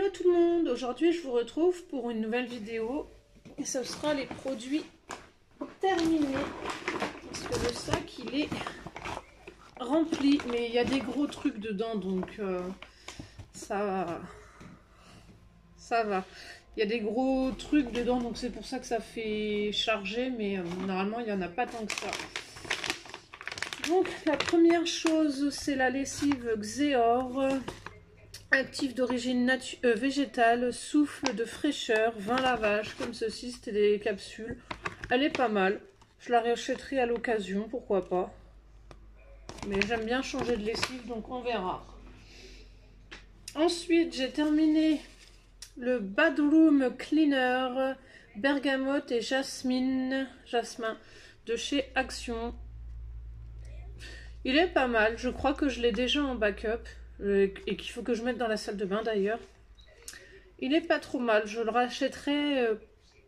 Hello tout le monde, aujourd'hui je vous retrouve pour une nouvelle vidéo et ce sera les produits terminés parce que le sac il est rempli mais il y a des gros trucs dedans donc ça va. Il y a des gros trucs dedans donc c'est pour ça que ça fait charger mais normalement il n'y en a pas tant que ça. Donc la première chose c'est la lessive Xeor. Actif d'origine végétale, souffle de fraîcheur, 20 lavages, comme ceci, c'était des capsules. Elle est pas mal. Je la rachèterai à l'occasion, pourquoi pas. Mais j'aime bien changer de lessive, donc on verra. Ensuite, j'ai terminé le Badroom Cleaner bergamote et jasmin de chez Action. Il est pas mal, je crois que je l'ai déjà en backup. Et qu'il faut que je mette dans la salle de bain d'ailleurs. Il est pas trop mal, je le rachèterai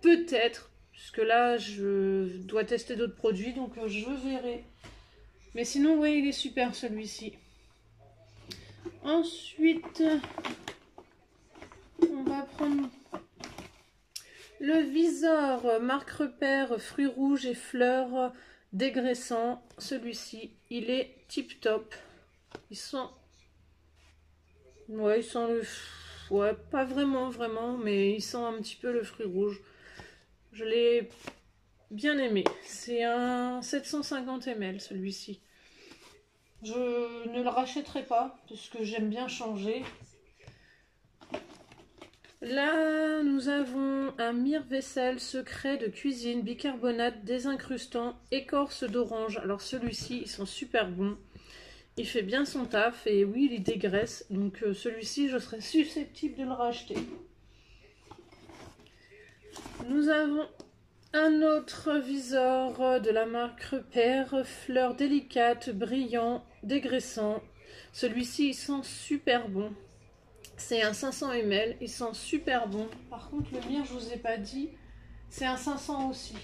peut-être, puisque là je dois tester d'autres produits, donc je verrai. Mais sinon, oui, il est super celui-ci. Ensuite, on va prendre le visor marque repère fruits rouges et fleurs dégraissants. Celui-ci, il est tip top. Il sent... Ouais, il sent le... Ouais, pas vraiment, mais il sent un petit peu le fruit rouge. Je l'ai bien aimé. C'est un 750 ml, celui-ci. Je ne le rachèterai pas, parce que j'aime bien changer. Là, nous avons un mire-vaisselle secret de cuisine, bicarbonate désincrustant, écorce d'orange. Alors celui-ci, ils sont super bons. Il fait bien son taf et oui, il dégraisse. Donc celui-ci, je serais susceptible de le racheter. Nous avons un autre visor de la marque Repère, fleurs délicates, brillant, dégraissant. Celui-ci, il sent super bon. C'est un 500 ml, il sent super bon. Par contre, le mien, je vous ai pas dit, c'est un 500 aussi.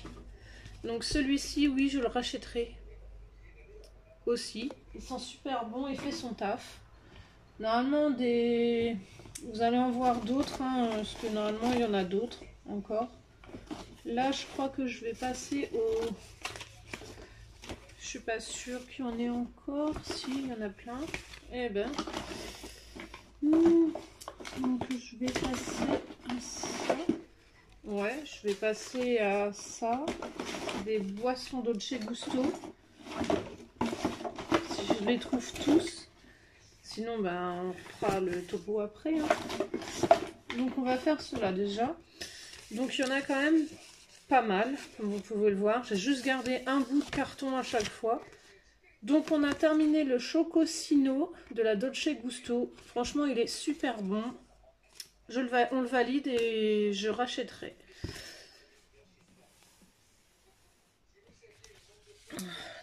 Donc celui-ci, oui, je le rachèterai aussi. Il sent super bon, il fait son taf. Normalement, vous allez en voir d'autres, hein, parce que normalement, il y en a d'autres encore. Là, je crois que je vais passer au... Je suis pas sûre qu'il y en ait encore. Si, il y en a plein. Eh ben... Donc, je vais passer à ça. Ouais, je vais passer à ça. Des boissons Dolce Gusto. Si je les trouve tous. Sinon, ben, on fera le topo après. Hein. Donc, on va faire cela déjà. Donc, il y en a quand même pas mal, comme vous pouvez le voir. J'ai juste gardé un bout de carton à chaque fois. Donc, on a terminé le Chocosino de la Dolce Gusto. Franchement, il est super bon. On le valide et je rachèterai.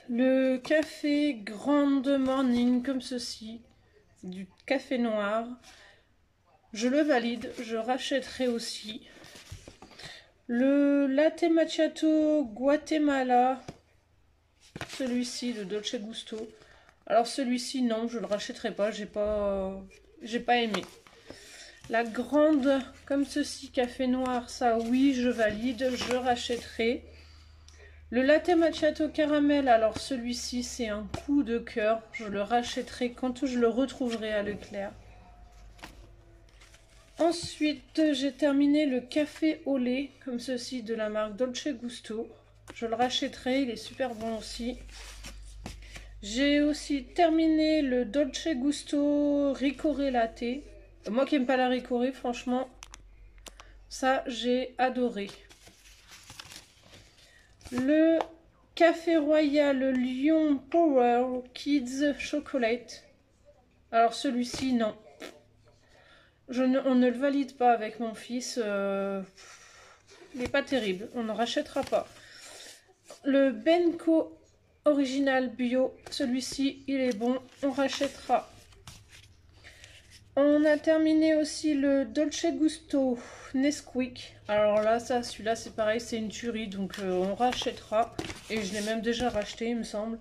Le café Grand Morning, comme ceci. Du café noir. Je le valide, je rachèterai aussi. Le latte macchiato Guatemala, celui-ci de Dolce Gusto. Alors celui-ci non, je le rachèterai pas, j'ai pas aimé. La grande comme ceci café noir, ça oui, je valide, je rachèterai. Le latte macchiato caramel, alors celui-ci c'est un coup de cœur, je le rachèterai quand je le retrouverai à Leclerc. Ensuite, j'ai terminé le café au lait, comme ceci, de la marque Dolce Gusto. Je le rachèterai, il est super bon aussi. J'ai aussi terminé le Dolce Gusto Ricoré Latte. Moi qui n'aime pas la Ricoré, franchement, ça j'ai adoré. Le Café Royal Lion Power Kids Chocolate. Alors celui-ci, non. On ne le valide pas avec mon fils. Il n'est pas terrible. On ne rachètera pas. Le Benko Original Bio. Celui-ci, il est bon. On rachètera. On a terminé aussi le Dolce Gusto Nesquik. Alors là, celui-là, c'est pareil. C'est une tuerie. Donc, on rachètera. Et je l'ai même déjà racheté, il me semble.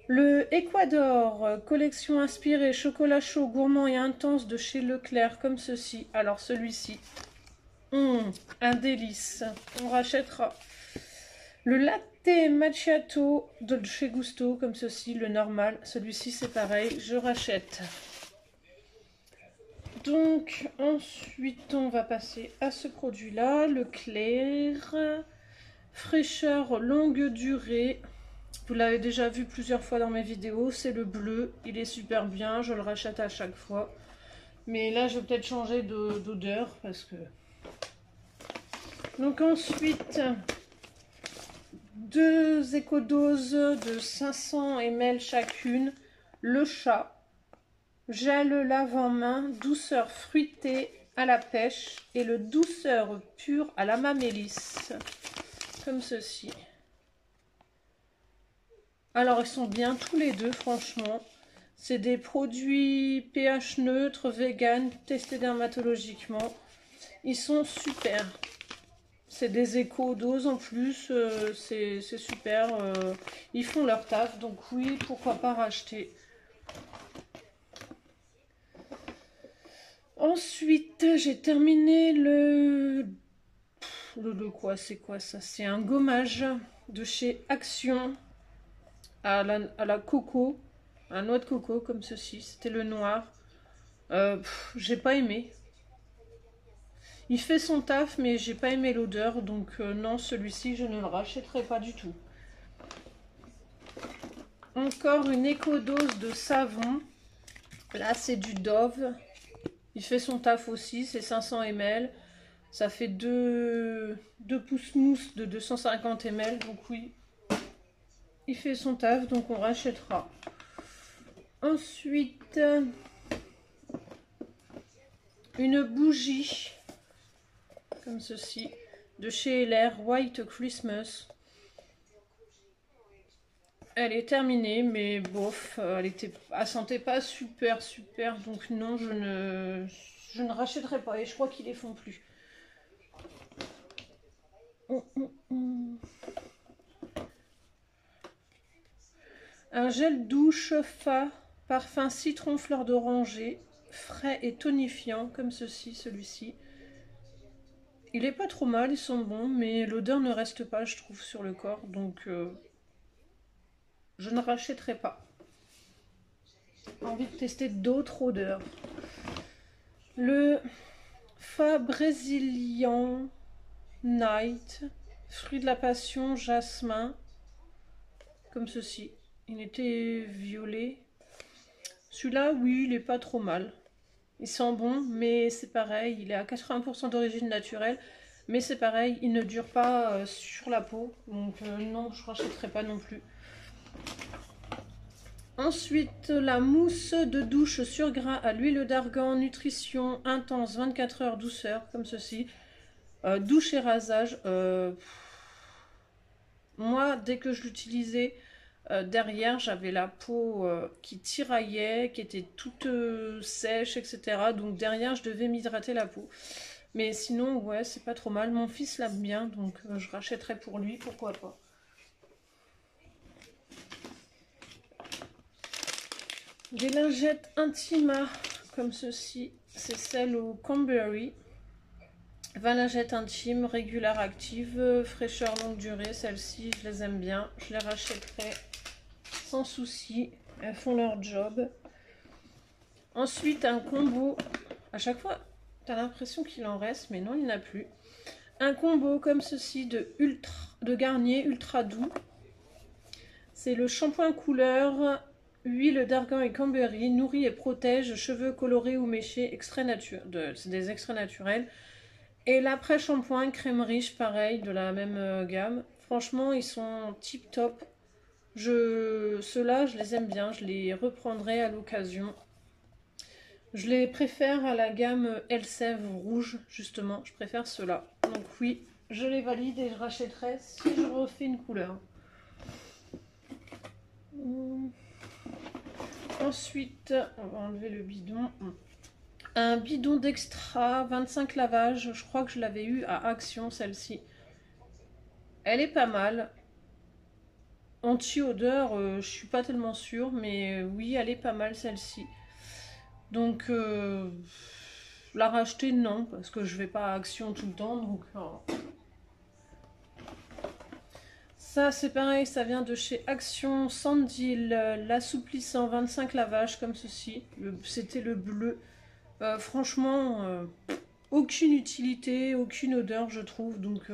Le Ecuador, collection inspirée chocolat chaud, gourmand et intense de chez Leclerc, comme ceci. Alors celui-ci, un délice, on rachètera. Le latte macchiato de chez Gusto, comme ceci, le normal. Celui-ci c'est pareil, je rachète. Donc ensuite on va passer à ce produit-là, le Clair, fraîcheur longue durée. Vous l'avez déjà vu plusieurs fois dans mes vidéos, c'est le bleu, il est super bien, je le rachète à chaque fois. Mais là je vais peut-être changer d'odeur parce que... Donc ensuite, 2 écodoses de 500 ml chacune, le chat. Gel lave-en-main, douceur fruitée à la pêche et le douceur pure à la mamélisse, comme ceci. Alors ils sont bien tous les deux franchement. C'est des produits pH neutre, vegan, testés dermatologiquement. Ils sont super. C'est des éco-doses en plus, c'est super. Ils font leur taf, donc oui, pourquoi pas racheter. Ensuite, j'ai terminé le quoi, c'est quoi ça? C'est un gommage de chez Action à la coco, à noix de coco comme ceci. C'était le noir. J'ai pas aimé. Il fait son taf, mais j'ai pas aimé l'odeur, donc non, celui-ci, je ne le rachèterai pas du tout. Encore une éco-dose de savon. Là, c'est du Dove. Il fait son taf aussi, c'est 500 ml. Ça fait 2 pouces mousse de 250 ml, donc oui, il fait son taf, donc on rachètera. Ensuite, une bougie, comme ceci, de chez LR, White Christmas. Elle est terminée, mais bof, elle sentait pas super, donc non, je ne rachèterai pas, et je crois qu'ils les font plus. Un gel douche Fa, parfum citron fleur d'oranger, frais et tonifiant, comme ceci, celui-ci. Il est pas trop mal, ils sont bons, mais l'odeur ne reste pas, je trouve, sur le corps, donc je ne rachèterai pas. J'ai envie de tester d'autres odeurs. Le Fa Brésilien Night, fruit de la passion, jasmin, comme ceci. Il était violet. Celui-là, oui, il est pas trop mal. Il sent bon, mais c'est pareil, il est à 80% d'origine naturelle. Mais c'est pareil, il ne dure pas sur la peau. Donc non, je ne rachèterai pas non plus. Ensuite, la mousse de douche sur gras à l'huile d'argan, nutrition intense, 24 heures, douceur, comme ceci. Douche et rasage. Moi, dès que je l'utilisais, derrière, j'avais la peau qui tiraillait, qui était toute sèche, etc. Donc derrière, je devais m'hydrater la peau. Mais sinon, ouais, c'est pas trop mal. Mon fils l'aime bien, donc je rachèterai pour lui, pourquoi pas. Des lingettes Intima, comme ceci. C'est celle au Cranberry. 20 lingettes intimes, régulières actives, fraîcheur longue durée. Celles-ci, je les aime bien. Je les rachèterai sans souci. Elles font leur job. Ensuite, un combo. À chaque fois, tu as l'impression qu'il en reste, mais non, il n'y en a plus. Un combo comme ceci de Garnier Ultra Doux. C'est le shampoing couleur, huile d'argan et cranberry, nourrit et protège, cheveux colorés ou méchés, c'est des extraits naturels. Et l'après-shampoing crème riche, pareil, de la même gamme. Franchement, ils sont tip top. Ceux-là, je les aime bien, je les reprendrai à l'occasion. Je les préfère à la gamme Elseve rouge, justement. Je préfère ceux-là. Donc oui, je les valide et je rachèterai si je refais une couleur. Ensuite, on va enlever le bidon. Un bidon d'extra, 25 lavages. Je crois que je l'avais eu à Action, celle-ci. Elle est pas mal. anti-odeur, je suis pas tellement sûre, mais oui, elle est pas mal celle-ci. Donc, la racheter, non, parce que je vais pas à Action tout le temps, donc... Ça, c'est pareil, ça vient de chez Action Sandil, l'assouplissant 25 lavages, comme ceci. C'était le bleu. Franchement, aucune utilité, aucune odeur, je trouve, donc...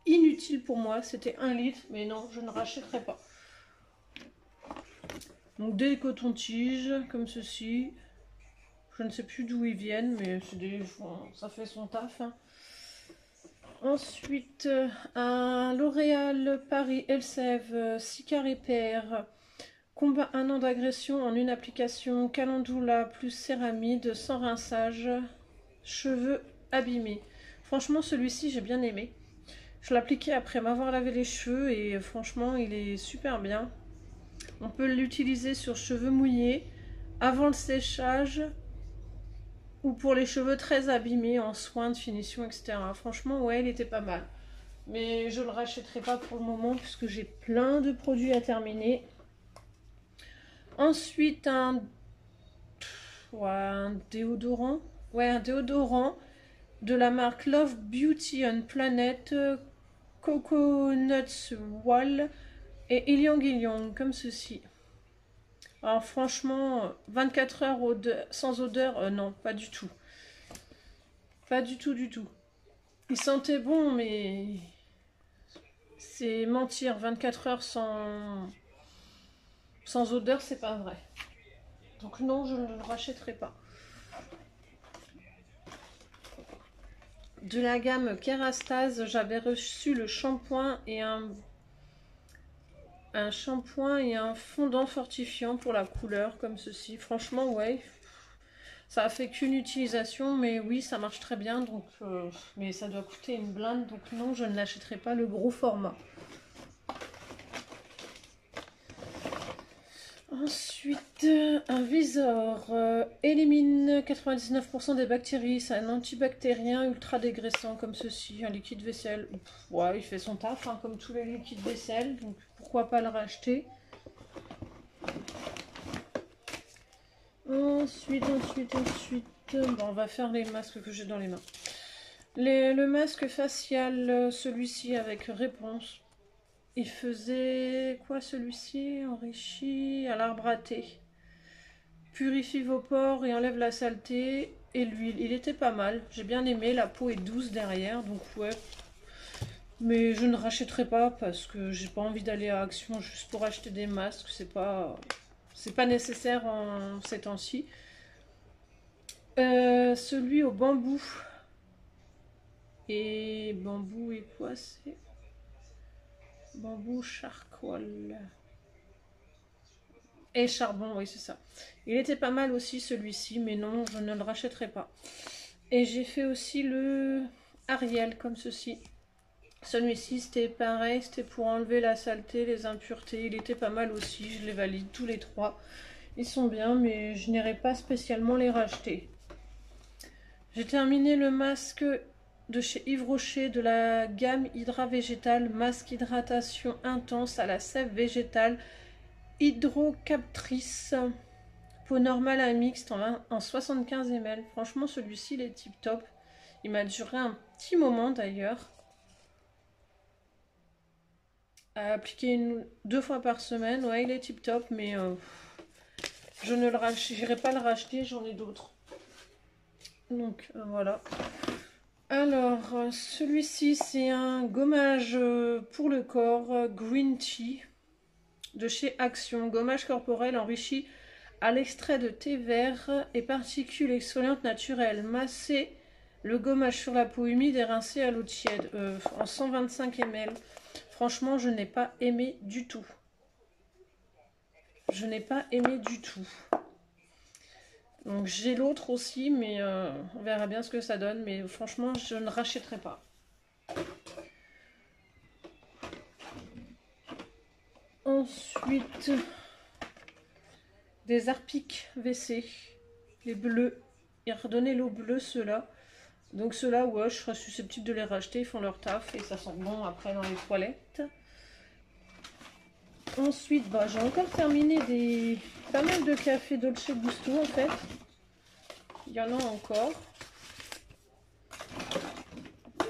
inutile pour moi, c'était 1 litre, mais non, je ne rachèterai pas. Donc des cotons-tiges, comme ceci. Je ne sais plus d'où ils viennent, mais ça fait son taf. Hein. Ensuite, un L'Oréal Paris Elseve Cicarepair. Combat 1 an d'agression en une application calendula plus céramide sans rinçage. Cheveux abîmés. Franchement, celui-ci, j'ai bien aimé. Je l'appliquais après m'avoir lavé les cheveux et franchement, il est super bien. On peut l'utiliser sur cheveux mouillés, avant le séchage ou pour les cheveux très abîmés en soins de finition, etc. Franchement, ouais, il était pas mal. Mais je ne le rachèterai pas pour le moment puisque j'ai plein de produits à Ensuite, un déodorant. Ouais, un déodorant de la marque Love Beauty and Planet Coconuts Wall et Ilyang Ilyang, comme ceci. Alors franchement, 24 heures sans odeur, non, pas du tout. Pas du tout, du tout. Il sentait bon, mais c'est mentir. 24 heures sans odeur, c'est pas vrai. Donc non, je ne le rachèterai pas. De la gamme Kerastase, j'avais reçu le shampoing et un shampoing et un fondant fortifiant pour la couleur, comme ceci. Franchement, ouais, ça a fait qu'une utilisation, mais oui, ça marche très bien. Donc, mais ça doit coûter une blinde, donc non, je ne l'achèterai pas le gros format. Ensuite, un Visor élimine 99% des bactéries. C'est un antibactérien ultra dégraissant comme ceci, un liquide vaisselle. Ouais, il fait son taf, hein, comme tous les liquides vaisselle, donc pourquoi pas le racheter. Ensuite, bon, on va faire les masques que j'ai dans les mains. Le masque facial, celui-ci avec réponse. Il faisait quoi celui-ci? Enrichi à l'arbre à thé. Purifie vos pores et enlève la saleté. Et l'huile, il était pas mal. J'ai bien aimé, la peau est douce derrière, donc ouais. Mais je ne rachèterai pas parce que j'ai pas envie d'aller à Action juste pour acheter des masques. C'est pas nécessaire en ces temps-ci. Celui au bambou. Et bambou et quoi c'est? Bambou charcoal. Et charbon, oui c'est ça. Il était pas mal aussi celui-ci, mais non, je ne le rachèterai pas. Et j'ai fait aussi le Ariel comme ceci. Celui-ci c'était pareil, c'était pour enlever la saleté, les impuretés. Il était pas mal aussi, je les valide tous les trois. Ils sont bien, mais je n'irai pas spécialement les racheter. J'ai terminé le masque de chez Yves Rocher de la gamme Hydra Végétal, masque hydratation intense à la sève végétale hydrocaptrice, peau normale à mixte en 75 ml. Franchement, celui-ci, il est tip top. Il m'a duré un petit moment d'ailleurs. À appliquer 2 fois par semaine. Ouais, il est tip top, mais je ne le j'irai pas le racheter, j'en ai d'autres. Donc voilà. Alors, celui-ci, c'est un gommage pour le corps, Green Tea, de chez Action. Gommage corporel enrichi à l'extrait de thé vert et particules exfoliantes naturelles. Masser le gommage sur la peau humide et rincer à l'eau tiède, en 125 ml. Franchement, je n'ai pas aimé du tout. Je n'ai pas aimé du tout. Donc j'ai l'autre aussi, mais on verra bien ce que ça donne. Mais franchement, je ne rachèterai pas. Ensuite, des Harpic WC. Les bleus. Ils redonnaient l'eau bleue, ceux-là. Donc ceux-là, ouais, je serais susceptible de les racheter. Ils font leur taf et ça sent bon après dans les toilettes. Ensuite, bah, j'ai encore terminé pas mal de cafés Dolce Gusto en fait. Il y en a encore.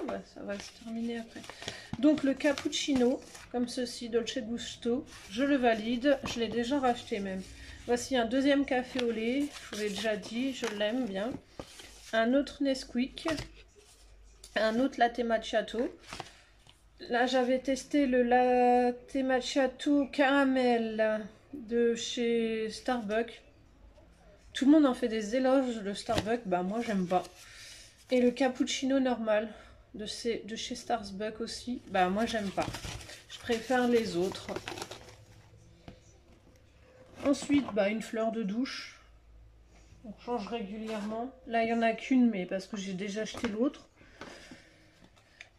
Ouais, ça va se terminer après. Donc le cappuccino, comme ceci, Dolce Gusto, je le valide. Je l'ai déjà racheté même. Voici un deuxième café au lait. Je vous l'ai déjà dit, je l'aime bien. Un autre Nesquik. Un autre latte macchiato. Là, j'avais testé le latte macchiato caramel de chez Starbucks. Tout le monde en fait des éloges, le Starbucks. Bah, moi, j'aime pas. Et le cappuccino normal de chez Starbucks aussi. Bah, moi, j'aime pas. Je préfère les autres. Ensuite, bah, une fleur de douche. On change régulièrement. Là, il n'y en a qu'une, mais parce que j'ai déjà acheté l'autre.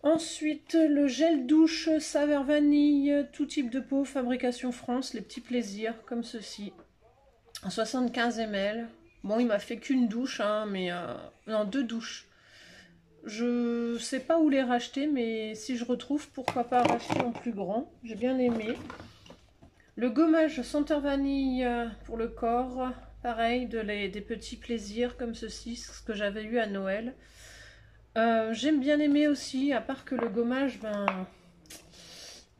Ensuite, le gel douche saveur vanille, tout type de peau, fabrication France, les petits plaisirs, comme ceci. En 75 ml. Bon, il m'a fait qu'une douche, hein, mais... non, 2 douches. Je sais pas où les racheter, mais si je retrouve, pourquoi pas racheter en plus grand. J'ai bien aimé. Le gommage senteur vanille pour le corps. Pareil, des petits plaisirs comme ceci, ce que j'avais eu à Noël. J'aime bien aimer aussi, à part que le gommage, ben,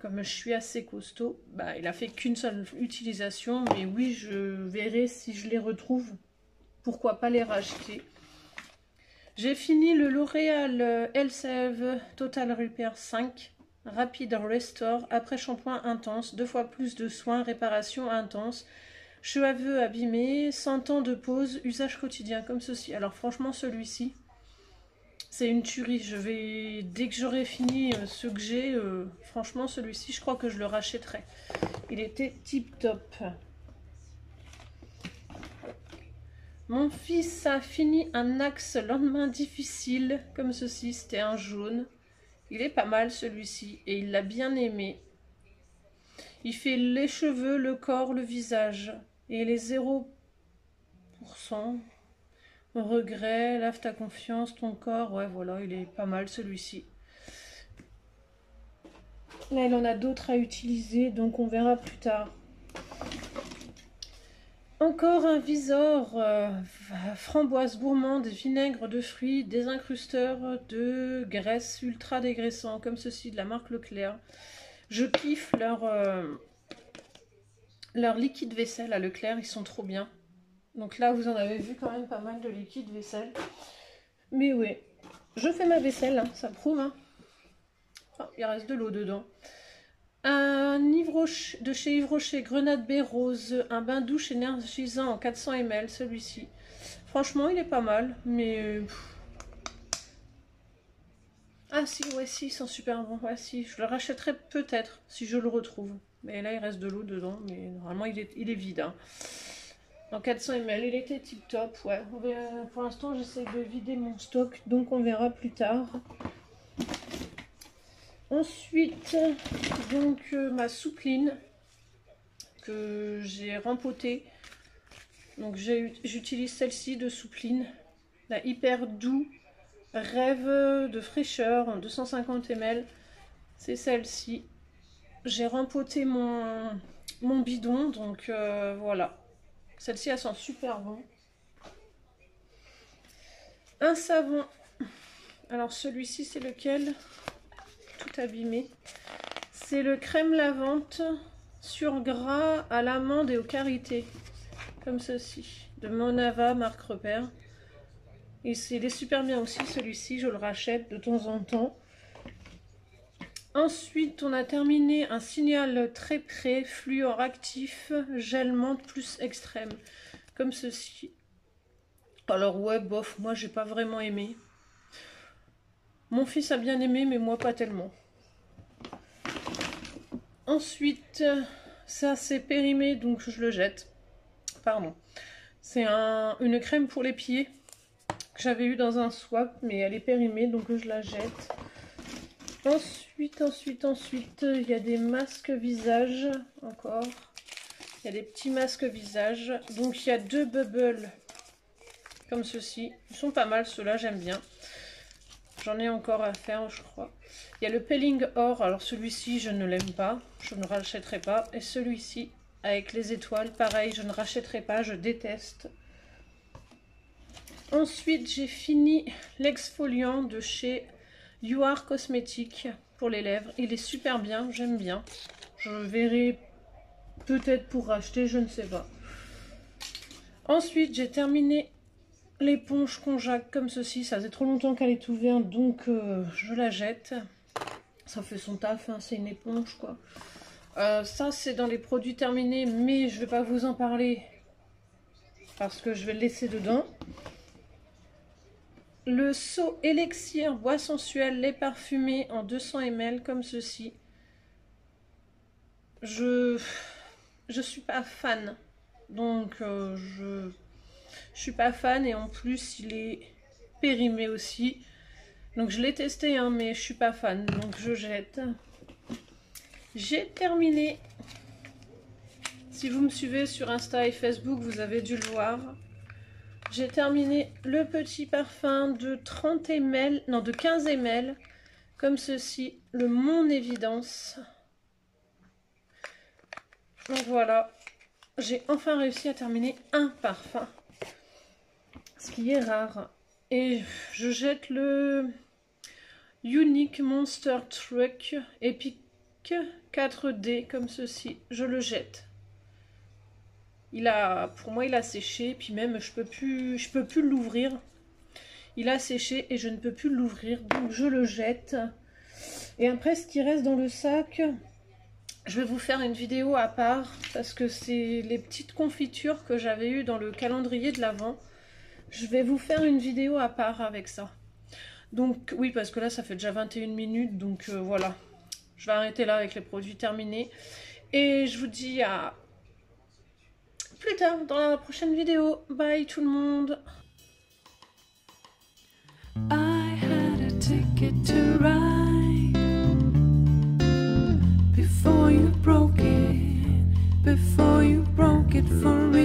comme je suis assez costaud, ben, il a fait qu'une seule utilisation. Mais oui, je verrai si je les retrouve. Pourquoi pas les racheter. J'ai fini le L'Oréal Elseve Total Repair 5 Rapid Restore après shampoing intense, 2 fois plus de soins, réparation intense, cheveux abîmés, 100 ans de pause, usage quotidien comme ceci. Alors franchement celui-ci, c'est une tuerie. Dès que j'aurai fini ce que j'ai, franchement celui-ci, je crois que je le rachèterai. Il était tip top. Mon fils a fini un axe lendemain difficile, comme ceci, c'était un jaune. Il est pas mal celui-ci, et il l'a bien aimé. Il fait les cheveux, le corps, le visage, et les 0%. Regret, lave ta confiance, ton corps, ouais voilà, il est pas mal celui-ci. Là, il en a d'autres à utiliser, donc on verra plus tard. Encore un visor framboise gourmande, vinaigre de fruits, désincrusteur de graisse ultra dégraissant, comme ceci de la marque Leclerc. Je kiffe leur liquide vaisselle à Leclerc, ils sont trop bien. Donc là, vous en avez vu quand même pas mal de liquide vaisselle. Mais oui, je fais ma vaisselle, hein, ça prouve. Hein. Oh, il reste de l'eau dedans. Un de chez Yves Rocher, grenade baie rose, un bain douche énergisant en 400 ml, celui-ci. Franchement, il est pas mal, mais... Ah si, ouais, si, ils sont super bons. Ouais, si, je le rachèterai peut-être, si je le retrouve. Mais là, il reste de l'eau dedans, mais normalement, il est vide. Hein. En 400 ml, il était tip top, ouais. Pour l'instant, j'essaie de vider mon stock, donc on verra plus tard. Ensuite, donc ma soupline que j'ai rempotée. Donc j'utilise celle-ci de soupline, la hyper doux rêve de fraîcheur en 250 ml. C'est celle-ci. J'ai rempoté mon bidon, donc voilà. Celle-ci, elle sent super bon. Un savon. Alors celui-ci, c'est lequel ? Tout abîmé. C'est le crème lavante sur gras à l'amande et aux karités. Comme ceci. De Monava, marque repère. Et il est super bien aussi celui-ci. Je le rachète de temps en temps. Ensuite, on a terminé un signal très près, fluor actif, gel menthe plus extrême. Comme ceci. Alors ouais, bof, moi j'ai pas vraiment aimé. Mon fils a bien aimé, mais moi pas tellement. Ensuite, ça c'est périmé, donc je le jette. Pardon. C'est une crème pour les pieds que j'avais eu dans un swap, mais elle est périmée, donc je la jette. Ensuite, il y a des masques visage, encore. Il y a des petits masques visage. Donc il y a 2 bubbles, comme ceci. Ils sont pas mal, ceux-là, j'aime bien. j'en ai encore à faire, je crois. Il y a le Pelling Or, alors celui-ci, je ne l'aime pas, je ne rachèterai pas. Et celui-ci, avec les étoiles, pareil, je ne rachèterai pas, je déteste. Ensuite, j'ai fini l'exfoliant de chez You Are Cosmetics pour les lèvres. Il est super bien, j'aime bien. Je verrai peut-être pour racheter, je ne sais pas. Ensuite, j'ai terminé l'éponge Conjac comme ceci. Ça faisait trop longtemps qu'elle est ouverte, donc je la jette. Ça fait son taf, hein, c'est une éponge, quoi. Ça, c'est dans les produits terminés, mais je ne vais pas vous en parler parce que je vais le laisser dedans. Le seau Elixir Bois Sensuel lait parfumé en 200 ml comme ceci. Je suis pas fan, donc je suis pas fan, et en plus il est périmé aussi. Donc je l'ai testé, hein, mais je suis pas fan, donc je jette. J'ai terminé. Si vous me suivez sur Insta et Facebook, vous avez dû le voir. J'ai terminé le petit parfum de 30 ml, non de 15 ml, comme ceci, le Mon Évidence. Donc voilà, j'ai enfin réussi à terminer un parfum, ce qui est rare. Et je jette le Unique Monster Truck Epic 4D, comme ceci, je le jette. Pour moi, il a séché, puis même je peux plus l'ouvrir. Il a séché et je ne peux plus l'ouvrir, donc je le jette. Et après, ce qui reste dans le sac, je vais vous faire une vidéo à part, parce que c'est les petites confitures que j'avais eues dans le calendrier de l'Avent. Je vais vous faire une vidéo à part avec ça. Donc oui, parce que là, ça fait déjà 21 minutes, donc voilà. Je vais arrêter là avec les produits terminés. Et je vous dis à plus tard dans la prochaine vidéo. Bye tout le monde. I had a ticket to ride before you broke it for me.